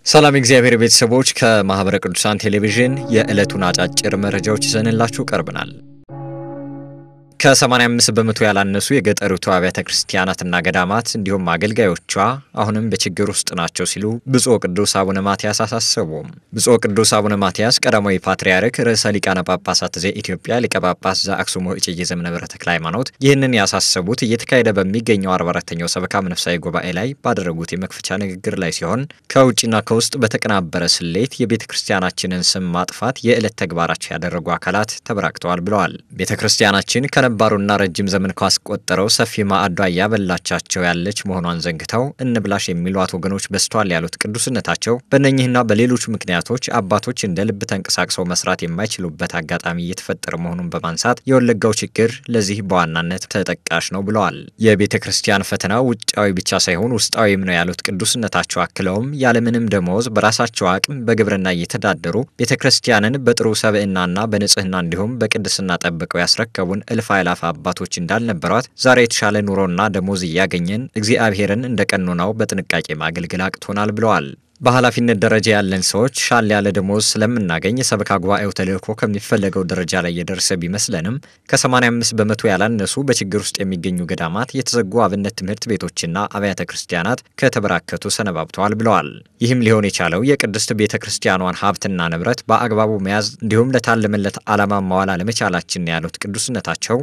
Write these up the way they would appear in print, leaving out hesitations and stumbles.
ሰላም እግዚአብሔር ቤተሰቦች ከማህበረ ቅዱሳን ቴሌቪዥን የዕለቱን አጫጭር መረጃዎች ይዘንላችሁ ቀርበናል። ከ85 በመቶ ያላነሱ የገጠሪቱ አብያተ ክርስቲያናትና ገዳማት እንዲሁም አገልጋዮቿ አሁንም በችግር ውስጥ ናቸው ሲሉ ብፁዕ ቅዱስ አቡነ ማትያስ አሳሰቡ። ብፁዕ ቅዱስ አቡነ ማትያስ ቀዳማዊ ፓትርያርክ ርዕሰ ሊቃነ ጳጳሳት ዘኢትዮጵያ ሊቀ ጳጳስ ዘአክሱም ወእጨጌ ዘመንበረ ተክለ ሃይማኖት ይህንን ያሳሰቡት እየተካሄደ በሚገኘው 44ኛው ሰበካ መንፈሳዊ ጉባኤ ላይ ባደረጉት የመክፈቻ ንግግር ላይ ሲሆን ከውጭና ከውስጥ በተቀናበረ ስሌት የቤተ ክርስቲያናችንን ስም ማጥፋት የዕለት ተግባራቸው ያደረጉ አካላት ተበራክተዋል ብለዋል። ቤተ ክርስቲያናችን ባሩና ረጅም ዘመን ካስቆጠረው ሰፊ ማዕዷ ያበላቻቸው ያለች መሆኗን ዘንግተው እንብላሽ የሚሏት ወገኖች በስተዋል ያሉት ቅዱስነታቸው በእነኚህና በሌሎች ምክንያቶች አባቶች እንደ ልብ ተንቀሳቅሰው መስራት የማይችሉበት አጋጣሚ እየተፈጠረ መሆኑን በማንሳት የወለጋው ችግር ለዚህ በዋናነት ተጠቃሽ ነው ብለዋል። የቤተ ክርስቲያን ፈተና ውጫዊ ብቻ ሳይሆን ውስጣዊም ነው ያሉት ቅዱስነታቸው አክለውም ያለምንም ደሞዝ በራሳቸው አቅም በግብርና እየተዳደሩ ቤተ ክርስቲያንን በጥሩ ሰብዕናና በንጽህና እንዲሁም በቅድስና ጠብቀው ያስረከቡን እልፍ አእላፍ አባቶች እንዳልነበሯት ዛሬ የተሻለ ኑሮና ደሞዝ ያገኘን እግዚአብሔርን እንደ ቀኖናው በጥንቃቄ ማገልገል አቅቶናል ብለዋል። በኃላፊነት ደረጃ ያለን ሰዎች ሻል ያለ ደሞዝ ስለምናገኝ የሰበካ ጉባኤው ተልእኮ ከሚፈለገው ደረጃ ላይ የደረሰ ቢመስለንም ከ85 በመቶ ያላነሱ በችግር ውስጥ የሚገኙ ገዳማት፣ የተዘጉ አብነት ትምህርት ቤቶችና አብያተ ክርስቲያናት ከተበራከቱ ሰነባብተዋል ብለዋል። ይህም ሊሆን የቻለው የቅድስት ቤተ ክርስቲያኗን ሀብትና ንብረት በአግባቡ መያዝ እንዲሁም ለታለመለት ዓላማ ማዋል አለመቻላችን ያሉት ቅዱስነታቸው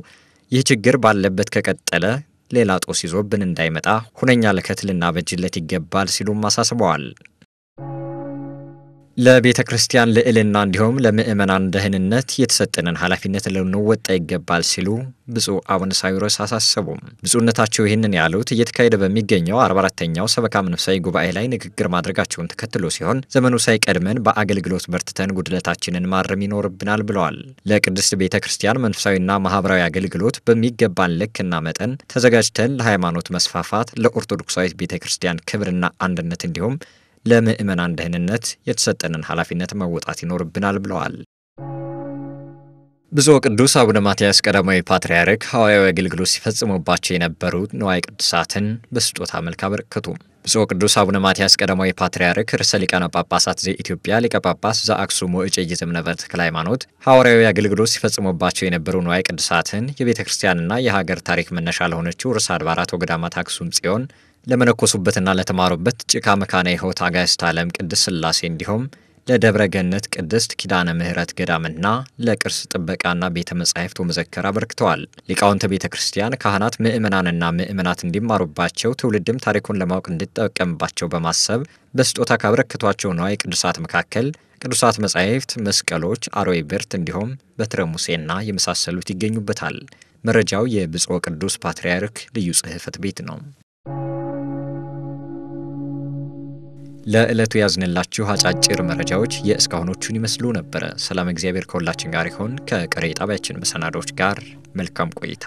ይህ ችግር ባለበት ከቀጠለ ሌላ ጦስ ይዞብን እንዳይመጣ ሁነኛ ለከት ልናበጅለት ይገባል ሲሉም አሳስበዋል። ለቤተ ክርስቲያን ልዕልና እንዲሁም ለምእመናን ደህንነት የተሰጠንን ኃላፊነት ልንወጣ ይገባል ሲሉ ብፁዕ አቡነ ሳዊሮስ አሳሰቡ። ብፁዕነታቸው ይህንን ያሉት እየተካሄደ በሚገኘው 44ኛው ሰበካ መንፈሳዊ ጉባኤ ላይ ንግግር ማድረጋቸውን ተከትሎ ሲሆን ዘመኑ ሳይቀድመን በአገልግሎት በርትተን ጉድለታችንን ማረም ይኖርብናል ብለዋል። ለቅድስት ቤተ ክርስቲያን መንፈሳዊና ማህበራዊ አገልግሎት በሚገባን ልክና መጠን ተዘጋጅተን ለሃይማኖት መስፋፋት፣ ለኦርቶዶክሳዊት ቤተ ክርስቲያን ክብርና አንድነት እንዲሁም ለምእመናን ደህንነት የተሰጠንን ኃላፊነት መወጣት ይኖርብናል ብለዋል። ብፁዕ ቅዱስ አቡነ ማትያስ ቀዳማዊ ፓትርያርክ ሐዋርያዊ አገልግሎት ሲፈጽሙባቸው የነበሩ ንዋየ ቅድሳትን በስጦታ መልክ አበረከቱ። ብፁዕ ቅዱስ አቡነ ማትያስ ቀዳማዊ ፓትርያርክ ርዕሰ ሊቃነ ጳጳሳት ዘኢትዮጵያ ሊቀ ጳጳስ ዘአክሱም ወእጨጌ ዘመንበረ ተክለ ሃይማኖት ሐዋርያዊ አገልግሎት ሲፈጽሙባቸው የነበሩ ንዋየ ቅድሳትን የቤተ ክርስቲያንና የሀገር ታሪክ መነሻ ለሆነችው ርዕሰ አድባራት ወገዳማት አክሱም ጽዮን ለመነኮሱበትና ለተማሩበት ጭቃ መካነ ሕይወት አጋዕዝተ ዓለም ቅድስት ሥላሴ እንዲሁም ለደብረ ገነት ቅድስት ኪዳነ ምሕረት ገዳምና ለቅርስ ጥበቃና ቤተ መጻሕፍት ወመዘክር አበርክተዋል። ሊቃውንተ ቤተ ክርስቲያን፣ ካህናት፣ ምእመናንና ምእመናት እንዲማሩባቸው ትውልድም ታሪኩን ለማወቅ እንዲጠቀምባቸው በማሰብ በስጦታ ካበረከቷቸው ንዋየ ቅዱሳት መካከል ቅዱሳት መጻሕፍት፣ መስቀሎች፣ አርዌ ብርት እንዲሁም በትረ ሙሴና የመሳሰሉት ይገኙበታል። መረጃው የብፁዕ ቅዱስ ፓትርያርክ ልዩ ጽሕፈት ቤት ነው። ለዕለቱ ያዝንላችሁ አጫጭር መረጃዎች የእስካሁኖቹን ይመስሉ ነበር። ሰላም እግዚአብሔር ከሁላችን ጋር ይሁን። ከቀሪ ጣቢያችን መሰናዶች ጋር መልካም ቆይታ